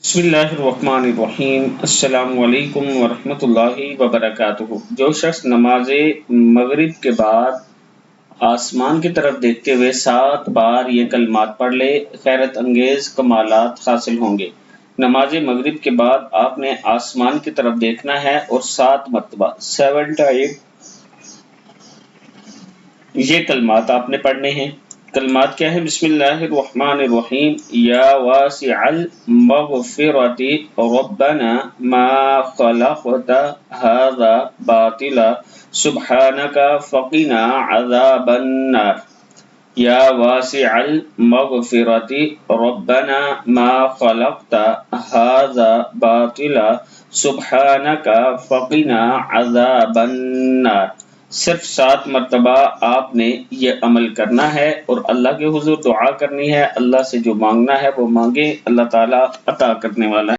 بسم اللہ الرحمن الرحیم۔ السلام علیکم ورحمۃ اللہ وبرکاتہ۔ جو شخص نماز مغرب کے بعد آسمان کی طرف دیکھتے ہوئے 7 بار یہ کلمات پڑھ لے، خیرت انگیز کمالات حاصل ہوں گے۔ نماز مغرب کے بعد آپ نے آسمان کی طرف دیکھنا ہے اور 7 مرتبہ 7 ٹائم یہ کلمات آپ نے پڑھنے ہیں۔ کلمات کیا ہے؟ بسم اللہ الرحمن الرحیم۔ یا واسع المغفرۃ ربنا ما خلقت هذا باطلا سبحانک فقنا عذاب النار۔ یا واسع المغفرۃ ربنا ما خلقت هذا باطلا سبحانک فقنا عذاب النار۔ صرف 7 مرتبہ آپ نے یہ عمل کرنا ہے اور اللہ کے حضور دعا کرنی ہے۔ اللہ سے جو مانگنا ہے وہ مانگے، اللہ تعالیٰ عطا کرنے والا ہے۔